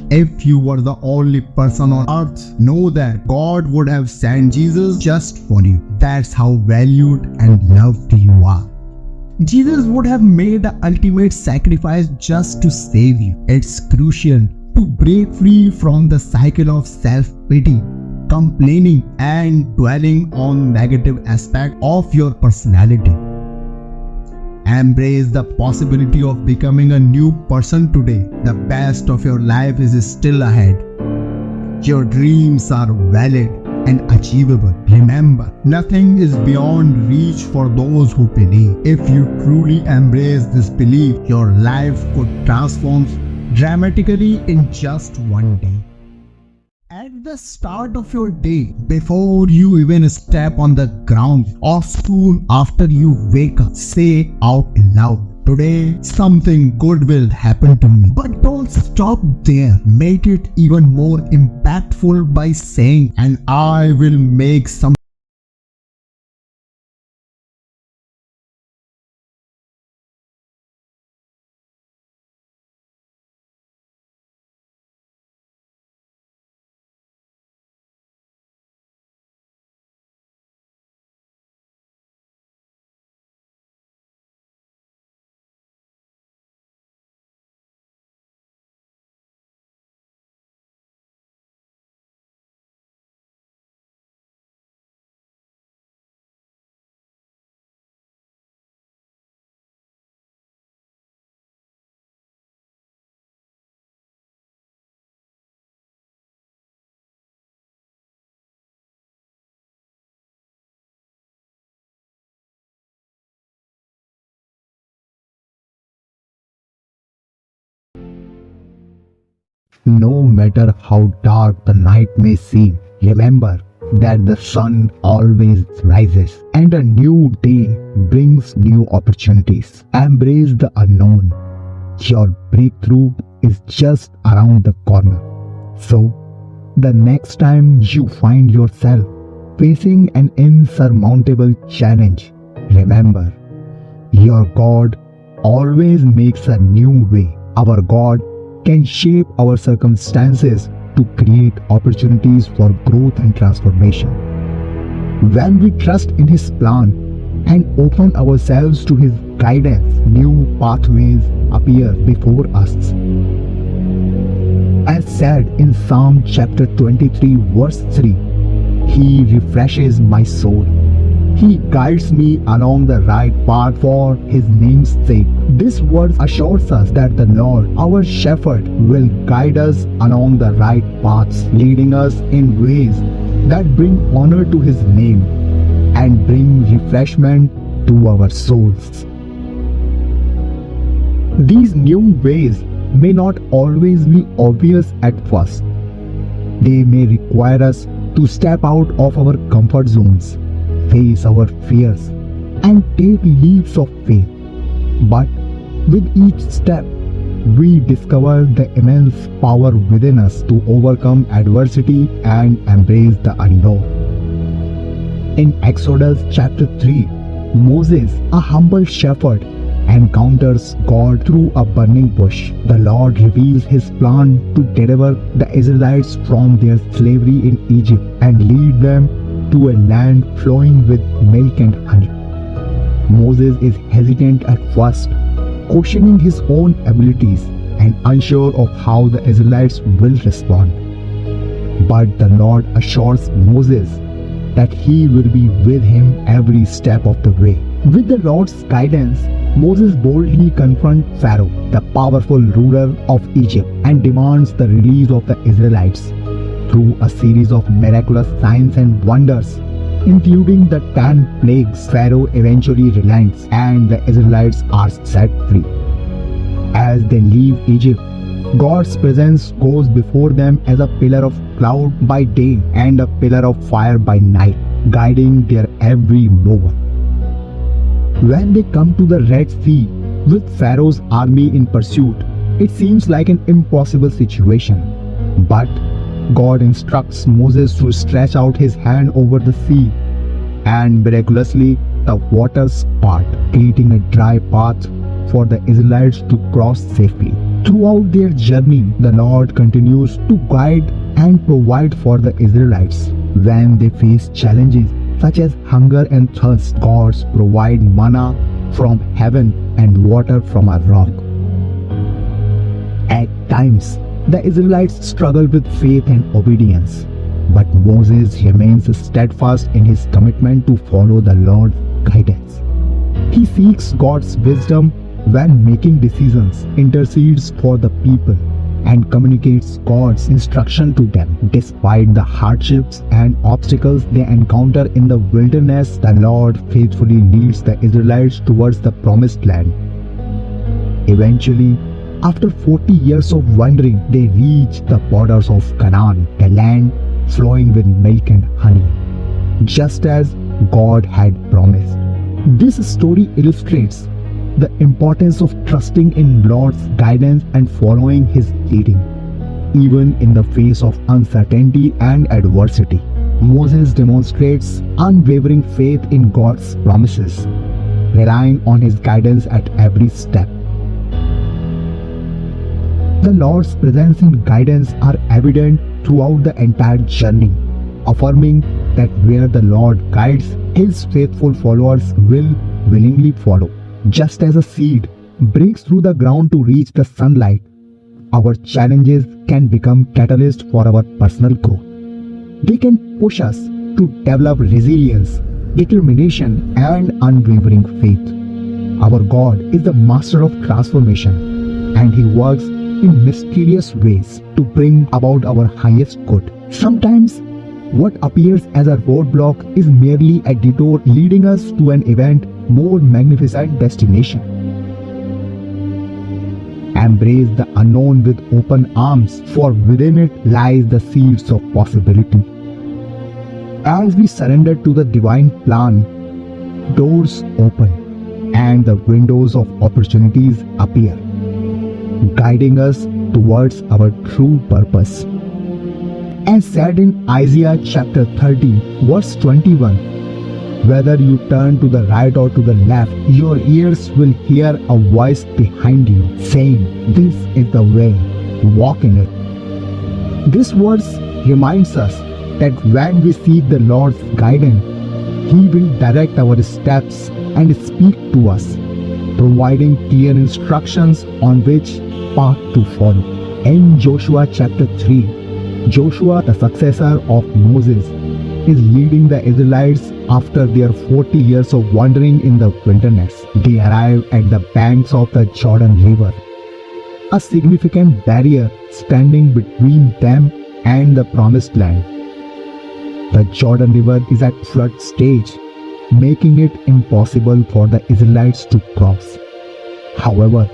If you were the only person on earth, know that God would have sent Jesus just for you. That's how valued and loved you are. Jesus would have made the ultimate sacrifice just to save you. It's crucial to break free from the cycle of self-pity, complaining, and dwelling on negative aspects of your personality. Embrace the possibility of becoming a new person today. The best of your life is still ahead. Your dreams are valid and achievable. Remember, nothing is beyond reach for those who believe. If you truly embrace this belief, your life could transform dramatically in just one day. At the start of your day, before you even step on the ground of school, after you wake up, say out loud, "Today, something good will happen to me." But don't stop there. Make it even more impactful by saying, "And I will make some." No matter how dark the night may seem, remember that the sun always rises and a new day brings new opportunities. Embrace the unknown. Your breakthrough is just around the corner. So, the next time you find yourself facing an insurmountable challenge, remember, your God always makes a new way. Our God can shape our circumstances to create opportunities for growth and transformation. When we trust in His plan and open ourselves to His guidance, new pathways appear before us. As said in Psalm chapter 23 verse 3, He refreshes my soul. He guides me along the right path for His name's sake. This verse assures us that the Lord, our shepherd, will guide us along the right paths, leading us in ways that bring honor to His name and bring refreshment to our souls. These new ways may not always be obvious at first. They may require us to step out of our comfort zones, face our fears, and take leaps of faith. But with each step, we discover the immense power within us to overcome adversity and embrace the unknown. In Exodus chapter 3, Moses, a humble shepherd, encounters God through a burning bush. The Lord reveals His plan to deliver the Israelites from their slavery in Egypt and lead them to a land flowing with milk and honey. Moses is hesitant at first, questioning his own abilities and unsure of how the Israelites will respond. But the Lord assures Moses that He will be with him every step of the way. With the Lord's guidance, Moses boldly confronts Pharaoh, the powerful ruler of Egypt, and demands the release of the Israelites. Through a series of miraculous signs and wonders, including the 10 plagues, Pharaoh eventually relents and the Israelites are set free. As they leave Egypt, God's presence goes before them as a pillar of cloud by day and a pillar of fire by night, guiding their every move. When they come to the Red Sea with Pharaoh's army in pursuit, it seems like an impossible situation. But God instructs Moses to stretch out his hand over the sea, and miraculously the waters part, creating a dry path for the Israelites to cross safely. Throughout their journey, the Lord continues to guide and provide for the Israelites. When they face challenges such as hunger and thirst, God provides manna from heaven and water from a rock. At times, the Israelites struggle with faith and obedience, but Moses remains steadfast in his commitment to follow the Lord's guidance. He seeks God's wisdom when making decisions, intercedes for the people, and communicates God's instruction to them. Despite the hardships and obstacles they encounter in the wilderness, the Lord faithfully leads the Israelites towards the promised land. Eventually, after 40 years of wandering, they reach the borders of Canaan, the land flowing with milk and honey, just as God had promised. This story illustrates the importance of trusting in Lord's guidance and following His leading, even in the face of uncertainty and adversity. Moses demonstrates unwavering faith in God's promises, relying on His guidance at every step. The Lord's presence and guidance are evident throughout the entire journey, affirming that where the Lord guides, His faithful followers will willingly follow. Just as a seed breaks through the ground to reach the sunlight, our challenges can become catalysts for our personal growth. They can push us to develop resilience, determination, and unwavering faith. Our God is the master of transformation, and He works in mysterious ways to bring about our highest good. Sometimes, what appears as a roadblock is merely a detour leading us to an event more magnificent destination. Embrace the unknown with open arms, for within it lies the seeds of possibility. As we surrender to the divine plan, doors open and the windows of opportunities appear, guiding us towards our true purpose. As said in Isaiah chapter 30, verse 21, whether you turn to the right or to the left, your ears will hear a voice behind you saying, "This is the way, walk in it." This verse reminds us that when we seek the Lord's guidance, He will direct our steps and speak to us, providing clear instructions on which path to follow. In Joshua chapter 3, Joshua, the successor of Moses, is leading the Israelites after their 40 years of wandering in the wilderness. They arrive at the banks of the Jordan River, a significant barrier standing between them and the promised land. The Jordan River is at flood stage, making it impossible for the Israelites to cross. However,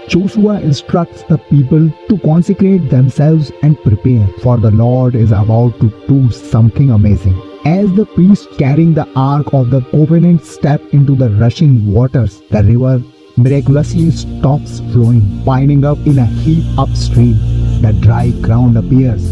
Joshua instructs the people to consecrate themselves and prepare, for the Lord is about to do something amazing. As the priests carrying the Ark of the Covenant step into the rushing waters, the river miraculously stops flowing, piling up in a heap upstream. The dry ground appears,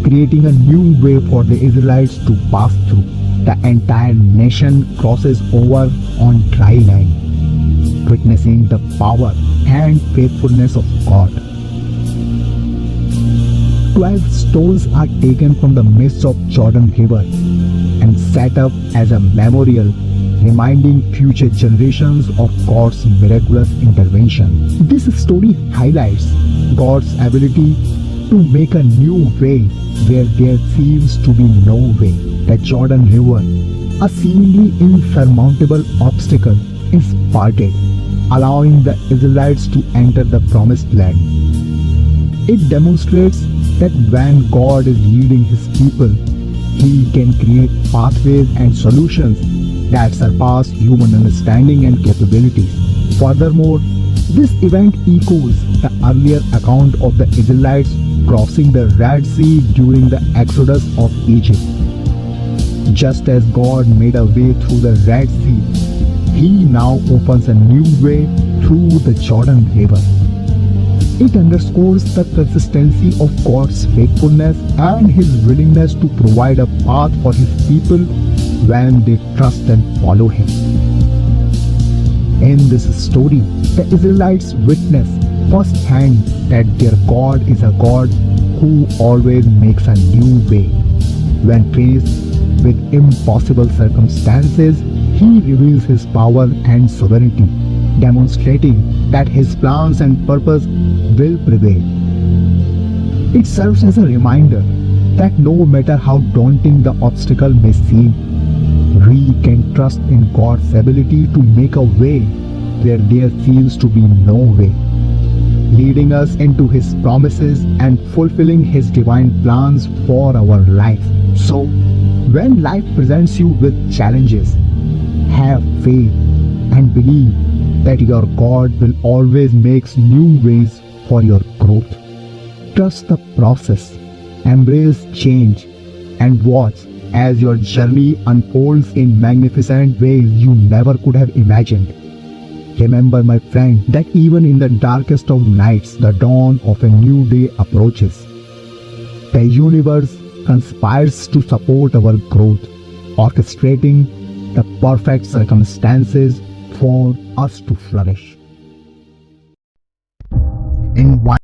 creating a new way for the Israelites to pass through. The entire nation crosses over on dry land, witnessing the power and faithfulness of God. 12 stones are taken from the midst of Jordan River and set up as a memorial, reminding future generations of God's miraculous intervention. This story highlights God's ability to make a new way where there seems to be no way. The Jordan River, a seemingly insurmountable obstacle, is parted, allowing the Israelites to enter the promised land. It demonstrates that when God is leading His people, He can create pathways and solutions that surpass human understanding and capabilities. Furthermore, this event echoes the earlier account of the Israelites crossing the Red Sea during the Exodus of Egypt. Just as God made a way through the Red Sea, He now opens a new way through the Jordan River. It underscores the consistency of God's faithfulness and His willingness to provide a path for His people when they trust and follow Him. In this story, the Israelites witness firsthand that their God is a God who always makes a new way. When faced with impossible circumstances, He reveals His power and sovereignty, demonstrating that His plans and purpose will prevail. It serves as a reminder that no matter how daunting the obstacle may seem, we can trust in God's ability to make a way where there seems to be no way, leading us into His promises and fulfilling His divine plans for our life. So, when life presents you with challenges, have faith and believe that your God will always make new ways for your growth. Trust the process, embrace change, and watch as your journey unfolds in magnificent ways you never could have imagined. Remember, my friend, that even in the darkest of nights, the dawn of a new day approaches. The universe conspires to support our growth, orchestrating the perfect circumstances for us to flourish. In one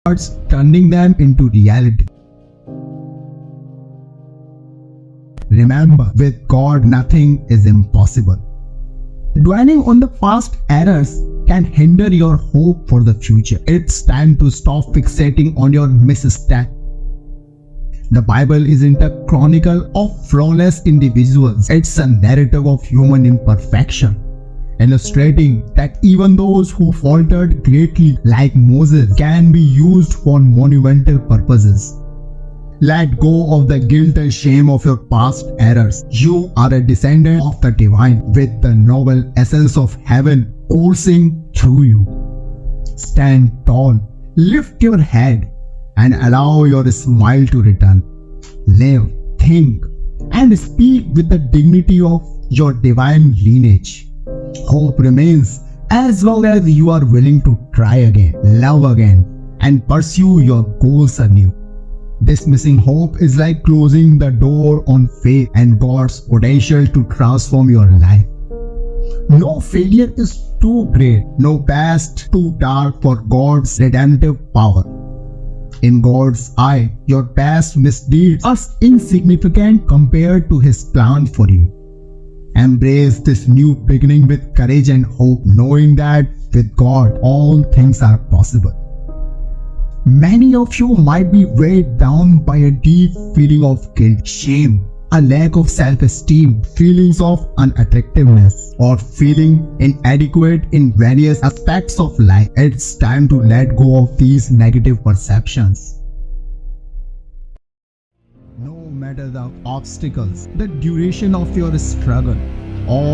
starts turning them into reality. Remember, with God nothing is impossible. Dwelling on the past errors can hinder your hope for the future. It's time to stop fixating on your misstep. The Bible isn't a chronicle of flawless individuals. It's a narrative of human imperfection, illustrating that even those who faltered greatly, like Moses, can be used for monumental purposes. Let go of the guilt and shame of your past errors. You are a descendant of the divine, with the noble essence of heaven coursing through you. Stand tall, lift your head, and allow your smile to return. Live, think, and speak with the dignity of your divine lineage. Hope remains as long as you are willing to try again, love again, and pursue your goals anew. Dismissing hope is like closing the door on faith and God's potential to transform your life. No failure is too great, no past too dark for God's redemptive power. In God's eye, your past misdeeds are insignificant compared to His plan for you. Embrace this new beginning with courage and hope, knowing that with God, all things are possible. Many of you might be weighed down by a deep feeling of guilt, shame, a lack of self-esteem, feelings of unattractiveness, or feeling inadequate in various aspects of life. It's time to let go of these negative perceptions. No matter the obstacles, the duration of your struggle, or